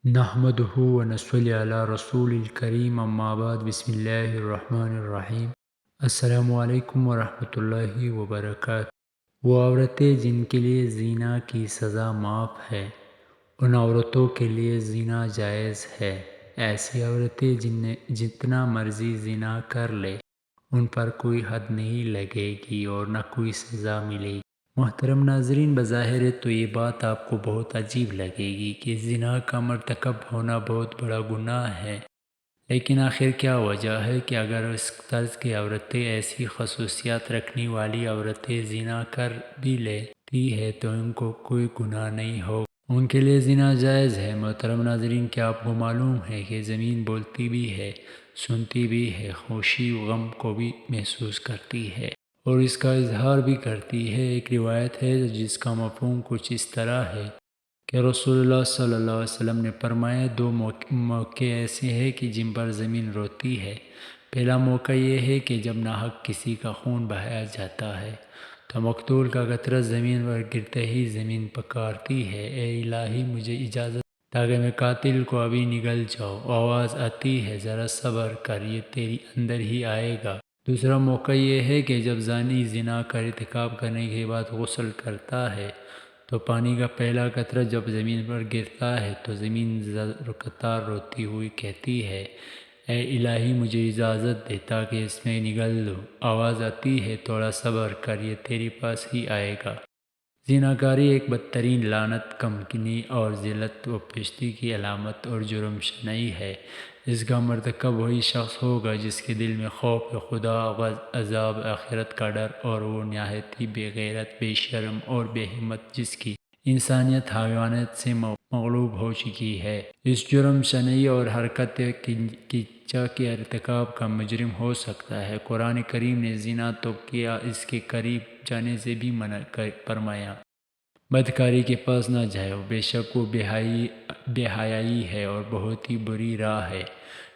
نحمده ونصلی علی رسول الکریم اما بعد بسم اللہ الرحمن الرحیم۔ السلام علیکم ورحمۃ اللہ وبرکاتہ۔ وہ عورتیں جن کے لیے زنا کی سزا معاف ہے، ان عورتوں کے لیے زنا جائز ہے۔ ایسی عورتیں جتنا مرضی زنا کر لے، ان پر کوئی حد نہیں لگے گی اور نہ کوئی سزا ملے گی۔ محترم ناظرین، بظاہر تو یہ بات آپ کو بہت عجیب لگے گی کہ زنا کا مرتکب ہونا بہت بڑا گناہ ہے، لیکن آخر کیا وجہ ہے کہ اگر اس طرز کی عورتیں، ایسی خصوصیات رکھنے والی عورتیں زنا کر بھی لیتی ہے تو ان کو کوئی گناہ نہیں ہوگا، ان کے لیے زنا جائز ہے۔ محترم ناظرین، کیا آپ کو معلوم ہے کہ زمین بولتی بھی ہے، سنتی بھی ہے، خوشی و غم کو بھی محسوس کرتی ہے اور اس کا اظہار بھی کرتی ہے۔ ایک روایت ہے جس کا مفہوم کچھ اس طرح ہے کہ رسول اللہ صلی اللہ علیہ وسلم نے فرمایا، دو موقع ایسے ہیں کہ جن پر زمین روتی ہے۔ پہلا موقع یہ ہے کہ جب ناحق کسی کا خون بہایا جاتا ہے تو مقتول کا قطرہ زمین پر گرتے ہی زمین پکارتی ہے، اے الہی مجھے اجازت تاکہ میں قاتل کو ابھی نگل جاؤں۔ آواز آتی ہے، ذرا صبر کر، یہ تیری اندر ہی آئے گا۔ دوسرا موقع یہ ہے کہ جب زانی زنا کا ارتکاب کرنے کے بعد غسل کرتا ہے تو پانی کا پہلا قطرہ جب زمین پر گرتا ہے تو زمین زرقطار روتی ہوئی کہتی ہے، اے الہی مجھے اجازت دے تاکہ اس میں نگل لوں۔ آواز آتی ہے، تھوڑا صبر کر، یہ تیرے پاس ہی آئے گا۔ زناکاری ایک بدترین لعنت، کمکنی اور ذلت و پشتی کی علامت اور جرم شنعی ہے۔ اس کا مرتکب وہی شخص ہوگا جس کے دل میں خوف خدا، عذاب آخرت کا ڈر، اور وہ نہایت ہی بے غیرت، بے شرم اور بے ہمت، جس کی انسانیت حیوانیت سے مغلوب ہو چکی ہے، اس جرم شنعی اور حرکت کیچا کے ارتکاب کا مجرم ہو سکتا ہے۔ قرآن کریم نے زنا تو کیا، اس کے قریب جانے سے بھی منع فرمایا۔ بدکاری کے پاس نہ جاؤ، بے شک وہ بے حیائی ہے اور بہت ہی بری راہ ہے۔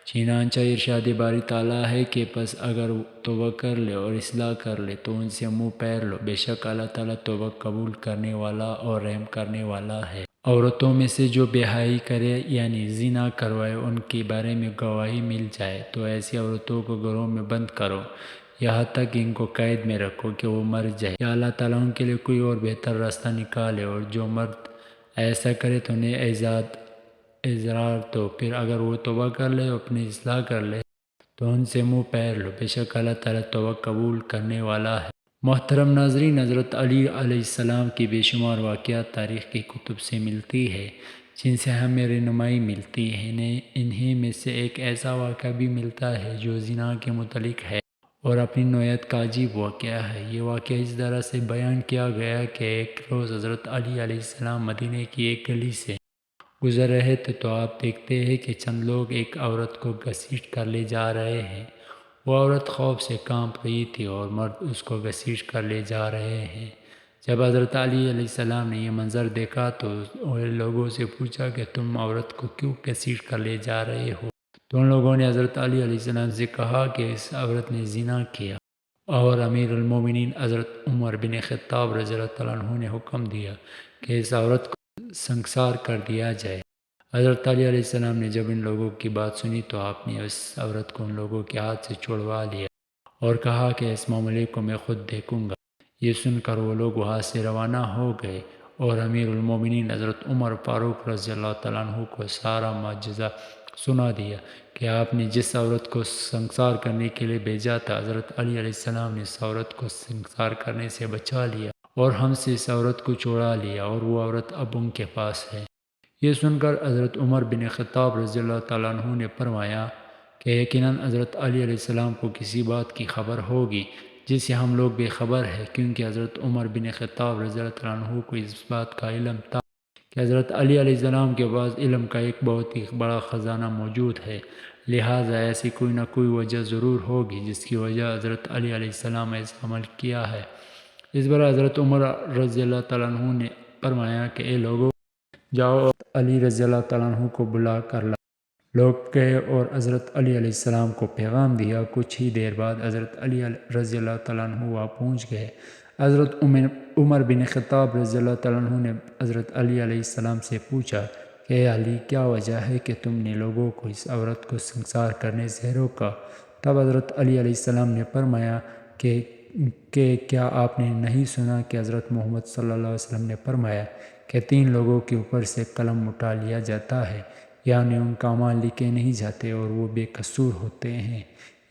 چنانچہ ارشاد باری تعالیٰ ہے کہ پس اگر توبہ کر لے اور اصلاح کر لے تو ان سے منہ پھیر لو، بے شک اللہ تعالیٰ توبہ قبول کرنے والا اور رحم کرنے والا ہے۔ عورتوں میں سے جو بے حیائی کرے یعنی زنا کروائے، ان کے بارے میں گواہی مل جائے تو ایسی عورتوں کو گھروں میں بند کرو، یہاں تک کہ ان کو قید میں رکھو کہ وہ مر جائے یا اللہ تعالیٰ ان کے لیے کوئی اور بہتر راستہ نکالے، اور جو مرد ایسا کرے تو انہیں اعزار دو، پھر اگر وہ توبہ کر لے اور اپنی اصلاح کر لے تو ان سے منہ پھیر لو، بے شک اللہ تعالیٰ توبہ قبول کرنے والا ہے۔ محترم ناظرین، حضرت علی علیہ السلام کی بے شمار واقعات تاریخ کی کتب سے ملتی ہے جن سے ہمیں رہنمائی ملتی ہے۔ انہی میں سے ایک ایسا واقعہ بھی ملتا ہے جو زنا کے متعلق ہے اور اپنی نوعیت کا عجیب واقعہ ہے۔ یہ واقعہ اس طرح سے بیان کیا گیا کہ ایک روز حضرت علی علیہ السلام مدینے کی ایک گلی سے گزر رہے تھے تو آپ دیکھتے ہیں کہ چند لوگ ایک عورت کو گھسیٹ کر لے جا رہے ہیں۔ وہ عورت خوف سے کانپ رہی تھی اور مرد اس کو گھسیٹ کر لے جا رہے ہیں۔ جب حضرت علی علیہ السلام نے یہ منظر دیکھا تو انہوں نے لوگوں سے پوچھا کہ تم عورت کو کیوں گھسیٹ کر لے جا رہے ہو؟ تو ان لوگوں نے حضرت علی علیہ السلام سے کہا کہ اس عورت نے زنا کیا اور امیر المومنین حضرت عمر بن خطاب رضی اللہ تعالیٰ عنہ نے حکم دیا کہ اس عورت کو سنسار کر دیا جائے۔ حضرت علی علیہ السلام نے جب ان لوگوں کی بات سنی تو آپ نے اس عورت کو ان لوگوں کے ہاتھ سے چھڑوا لیا اور کہا کہ اس معاملے کو میں خود دیکھوں گا۔ یہ سن کر وہ لوگ وہاں سے روانہ ہو گئے اور امیر المومنین حضرت عمر فاروق رضی اللہ تعالیٰ عنہ کو سارا معجزہ سنا دیا کہ آپ نے جس عورت کو سنسار کرنے کے لیے بھیجا تھا، حضرت علی علیہ السلام نے اس عورت کو سنسار کرنے سے بچا لیا اور ہم سے اس عورت کو چھڑا لیا اور وہ عورت اب ان کے پاس ہے۔ یہ سن کر حضرت عمر بن خطاب رضی اللہ تعالیٰ عنہ نے فرمایا کہ یقیناً حضرت علی علیہ السلام کو کسی بات کی خبر ہوگی جس سے ہم لوگ بے خبر ہیں، کیونکہ حضرت عمر بن خطاب رضی اللہ تعالیٰ عنہ کو اس بات کا علم تھا کہ حضرت علی علیہ السلام کے پاس علم کا ایک بہت ہی بڑا خزانہ موجود ہے، لہٰذا ایسی کوئی نہ کوئی وجہ ضرور ہوگی جس کی وجہ حضرت علی علیہ السلام ایسا عمل کیا ہے۔ اس بار حضرت عمر رضی اللہ تعالیٰ عنہ نے فرمایا کہ اے لوگوں، جاؤ اور علی رضی اللہ تعالیٰ عنہ کو بلا کر لاؤ۔ لوگ گئے اور حضرت علی علیہ السلام کو پیغام دیا۔ کچھ ہی دیر بعد حضرت علی رضی اللہ تعالیٰ عنہ وہاں پہنچ گئے۔ حضرت عمر بن خطاب رضی اللہ تعالیٰ عنہ نے حضرت علی علیہ السلام سے پوچھا کہ اے علی کیا وجہ ہے کہ تم نے لوگوں کو اس عورت کو سنسار کرنے سے روکا؟ تب حضرت علی علیہ السلام نے فرمایا کہ کیا آپ نے نہیں سنا کہ حضرت محمد صلی اللہ علیہ وسلم نے فرمایا کہ 3 لوگوں کے اوپر سے قلم اٹھا لیا جاتا ہے، یعنی ان کا اعمال لکھے نہیں جاتے اور وہ بے قصور ہوتے ہیں،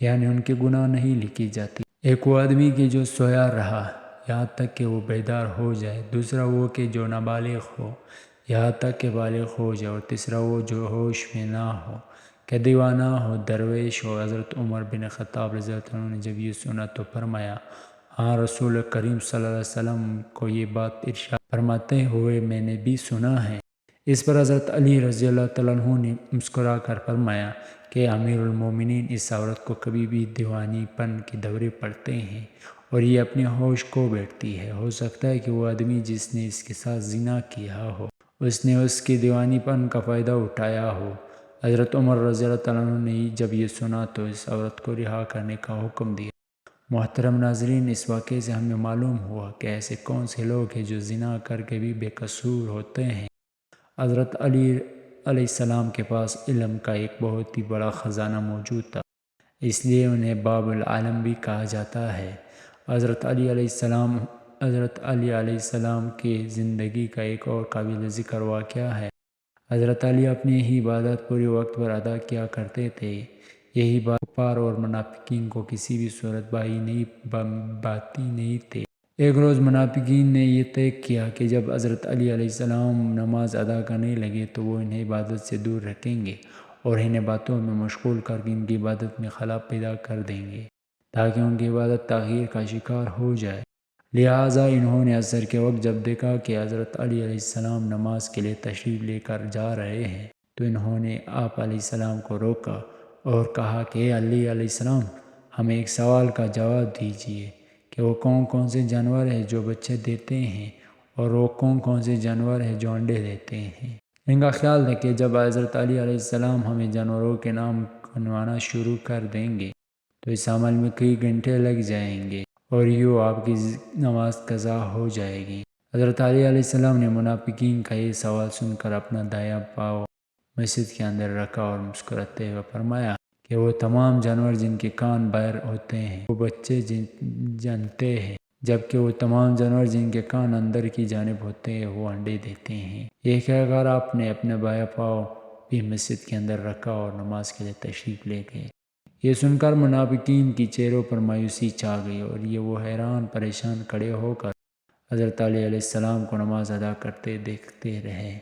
یعنی ان کے گناہ نہیں لکھی جاتی۔ ایک وہ آدمی کہ جو سویا رہا یہاں تک کہ وہ بیدار ہو جائے، دوسرا وہ کہ جو نابالغ ہو یہاں تک کہ بالغ ہو جائے، اور تیسرا وہ جو ہوش میں نہ ہو کہ دیوانہ ہو، درویش ہو۔ حضرت عمر بن خطاب رضی اللہ عنہ نے جب یہ سنا تو فرمایا، ہاں رسول کریم صلی اللہ علیہ وسلم کو یہ بات ارشاد فرماتے ہوئے میں نے بھی سنا ہے۔ اس پر حضرت علی رضی اللہ عنہ نے مسکرا کر فرمایا کہ امیر المومنین اس عورت کو کبھی بھی دیوانی پن کے دورے پڑتے ہیں اور یہ اپنے ہوش کو بیٹھتی ہے۔ ہو سکتا ہے کہ وہ آدمی جس نے اس کے ساتھ زنا کیا ہو اس نے اس کے دیوانی پن کا فائدہ اٹھایا ہو۔ حضرت عمر رضی اللہ عنہ نے جب یہ سنا تو اس عورت کو رہا کرنے کا حکم دیا۔ محترم ناظرین، اس واقعے سے ہمیں معلوم ہوا کہ ایسے کون سے لوگ ہیں جو زنا کر کے بھی بے قصور ہوتے ہیں۔ حضرت علی علیہ السلام کے پاس علم کا ایک بہت ہی بڑا خزانہ موجود تھا، اس لیے انہیں باب العالم بھی کہا جاتا ہے۔ حضرت علی علیہ السلام کی زندگی کا ایک اور قابل ذکر واقعہ ہے۔ حضرت علی اپنی ہی عبادت پورے وقت پر ادا کیا کرتے تھے، یہی بات کفار اور منافقین کو کسی بھی صورت باتی نہیں تھے۔ ایک روز منافقین نے یہ طے کیا کہ جب حضرت علی علیہ السلام نماز ادا کرنے لگے تو وہ انہیں عبادت سے دور رکھیں گے اور انہیں باتوں میں مشغول کر کے ان کی عبادت میں خلا پیدا کر دیں گے تاکہ ان کی عبادت تغییر کا شکار ہو جائے۔ لہٰذا انہوں نے عصر کے وقت جب دیکھا کہ حضرت علی علیہ السلام نماز کے لیے تشریف لے کر جا رہے ہیں تو انہوں نے آپ علیہ السلام کو روکا اور کہا کہ اے علی علیہ السلام، ہمیں ایک سوال کا جواب دیجیے کہ وہ کون سے جانور ہیں جو بچے دیتے ہیں اور وہ کون سے جانور ہیں جو انڈے دیتے ہیں؟ ان کا خیال تھا کہ جب حضرت علی علیہ السلام ہمیں جانوروں کے نام گنوانا شروع کر دیں گے تو اس عمل میں کئی گھنٹے لگ جائیں گے اور یوں آپ کی نماز قضا ہو جائے گی۔ حضرت علی علیہ السلام نے منافقین کا یہ سوال سن کر اپنا دایاں پاؤں مسجد کے اندر رکھا اور مسکراتے ہوئے فرمایا کہ وہ تمام جانور جن کے کان باہر ہوتے ہیں وہ بچے جنتے ہیں، جبکہ وہ تمام جانور جن کے کان اندر کی جانب ہوتے ہیں وہ انڈے دیتے ہیں۔ یہ کہہ کر آپ نے اپنا بایاں پاؤں بھی مسجد کے اندر رکھا اور نماز کے لیے تشریف لے گئے۔ یہ سن کر منافقین کی چہروں پر مایوسی چھا گئی اور وہ حیران پریشان کھڑے ہو کر حضرت علی علیہ السلام کو نماز ادا کرتے دیکھتے رہے۔